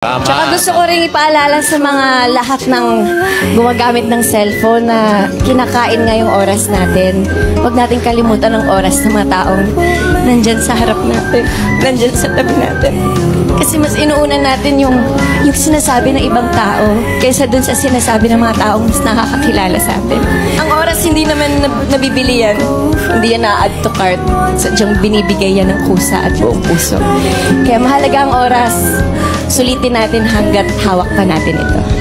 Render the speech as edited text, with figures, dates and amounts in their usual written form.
Tsaka gusto ko rin ipaalala sa mga lahat ng gumagamit ng cellphone na kinakain ngayong oras natin. Huwag natin kalimutan ang oras ng mga taong nandyan sa harap natin, nandyan sa tabi natin. Kasi mas inuuna natin yung sinasabi ng ibang tao kaysa dun sa sinasabi ng mga taong mas nakakakilala sa atin. Ang oras hindi naman nabibili yan. Hindi yan na-add to cart. Sadyang binibigay yan ng kusa at buong puso. Kaya mahalaga ang oras. Sulitin natin hanggat hawak pa natin ito.